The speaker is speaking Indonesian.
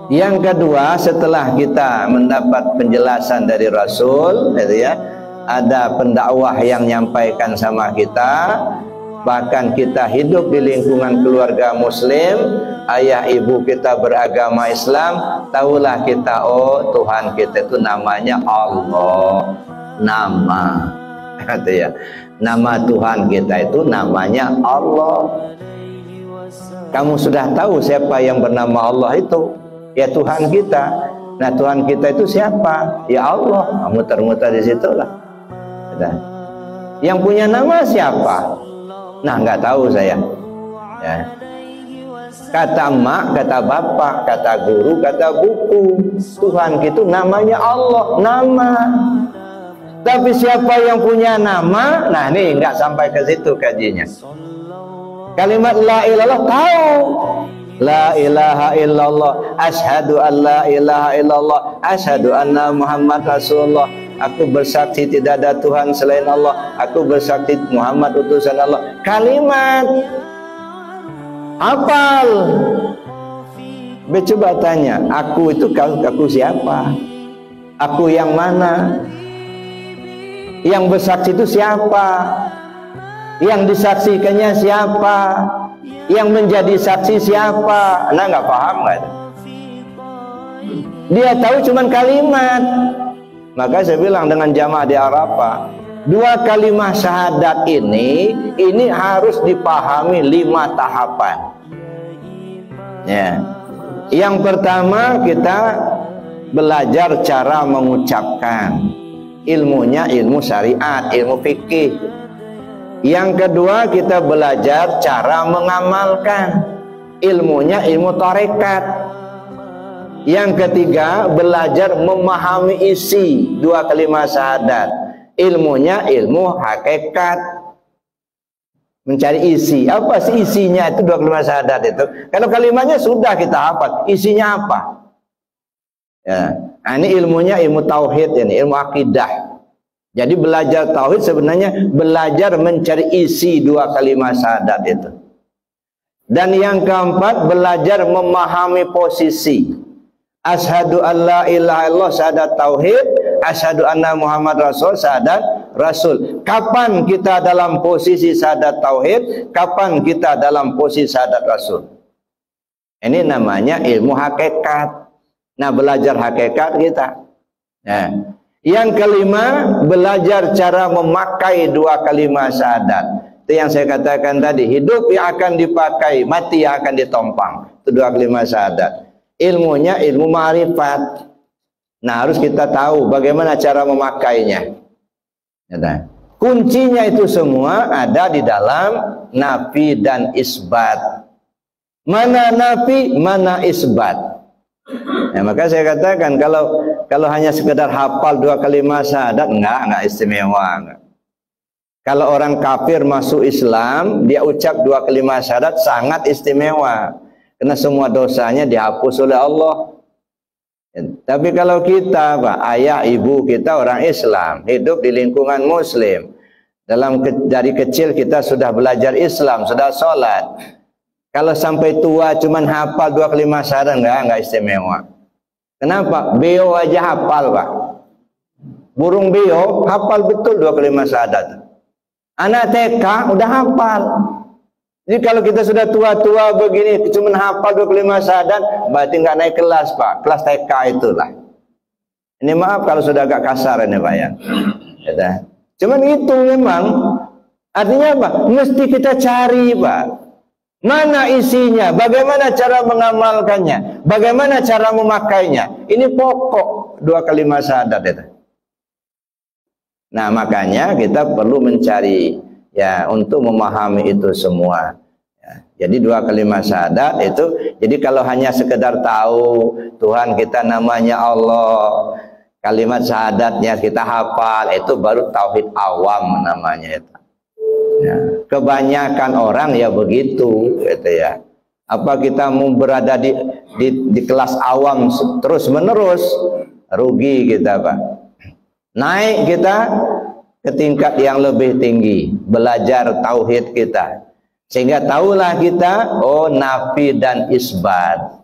Yang kedua, setelah kita mendapat penjelasan dari Rasul, gitu ya, ada pendakwah yang nyampaikan sama kita, bahkan kita hidup di lingkungan keluarga muslim, ayah ibu kita beragama Islam, tahulah kita, oh Tuhan kita itu namanya Allah. Nama, gitu ya, nama Tuhan kita itu namanya Allah. Kamu sudah tahu siapa yang bernama Allah itu? Ya Tuhan kita. Nah Tuhan kita itu siapa? Ya Allah. Muter-muter di situlah. Yang punya nama siapa? Nah nggak tahu saya. Ya. Kata emak, kata bapak, kata guru, kata buku. Tuhan kita namanya Allah. Nama. Tapi siapa yang punya nama? Nah ini nggak sampai ke situ kajinya. Kalimat la ilallah tahu. La ilaha illallah, asyhadu an la ilaha illallah, asyhadu anna Muhammad Rasulullah. Aku bersaksi tidak ada Tuhan selain Allah. Aku bersaksi Muhammad utusan Allah. Kalimat hafal. Coba tanya, aku itu aku siapa? Aku yang mana? Yang bersaksi itu siapa? Yang disaksikannya siapa? Yang menjadi saksi siapa? Nah nggak paham nggak? Dia tahu cuman kalimat. Maka saya bilang dengan jamaah di Arafah, 2 kalimat syahadat ini harus dipahami 5 tahapan. Ya. Yang pertama kita belajar cara mengucapkan. Ilmunya ilmu syariat, ilmu fikih. Yang kedua kita belajar cara mengamalkan, ilmunya ilmu tarekat. Yang ketiga belajar memahami isi 2 kalimat syahadat, ilmunya ilmu hakikat, mencari isi. Apa sih isinya itu 2 kalimat syahadat itu? Kalau kalimatnya sudah kita hafal, isinya apa? Ya, nah, ini ilmunya ilmu tauhid, ini ilmu akidah. Jadi belajar tauhid sebenarnya belajar mencari isi 2 kalimat syahadat itu. Dan yang keempat belajar memahami posisi. Asyhadu an la ilaha illallah syahadat tauhid, asyhadu anna Muhammad Rasul syahadat Rasul. Kapan kita dalam posisi syahadat tauhid, kapan kita dalam posisi syahadat Rasul. Ini namanya ilmu hakikat. Nah, belajar hakikat kita. Nah, yang kelima, belajar cara memakai 2 kalimat syahadat. Itu yang saya katakan tadi, hidup yang akan dipakai, mati yang akan ditompang. Itu 2 kalimat syahadat. Ilmunya ilmu ma'rifat. Nah, harus kita tahu bagaimana cara memakainya. Kuncinya itu semua ada di dalam nafi dan isbat. Mana nafi, mana isbat. Ya, maka saya katakan kalau hanya sekedar hafal 2 kalimat syahadat enggak istimewa. Enggak. Kalau orang kafir masuk Islam, dia ucap 2 kalimat syahadat sangat istimewa. Karena semua dosanya dihapus oleh Allah. Ya, tapi kalau kita, Pak, ayah ibu kita orang Islam, hidup di lingkungan muslim, dari kecil kita sudah belajar Islam, sudah sholat. Kalau sampai tua cuman hafal 2 kalimat syahadat enggak istimewa. Kenapa? Beo aja hafal, Pak. Burung beo hafal betul 2 kalimat syahadat. Anak TK udah hafal. Jadi kalau kita sudah tua-tua begini cuma hafal 2 kalimat syahadat, berarti nggak naik kelas, Pak. Kelas TK itulah. Ini maaf kalau sudah agak kasar ini, Pak ya. Cuman itu memang artinya apa? Mesti kita cari, Pak. Mana isinya? Bagaimana cara mengamalkannya? Bagaimana cara memakainya? Ini pokok 2 kalimat syahadat itu. Nah, makanya kita perlu mencari ya untuk memahami itu semua. Ya, jadi 2 kalimat syahadat itu, jadi kalau hanya sekedar tahu Tuhan kita namanya Allah, kalimat syahadatnya kita hafal, itu baru tauhid awam namanya itu. Ya, kebanyakan orang ya begitu, gitu ya. Apa kita mau berada di kelas awam terus menerus, rugi kita, Pak. Naik kita ke tingkat yang lebih tinggi, belajar tauhid kita, sehingga tahulah kita, oh nafi dan isbat.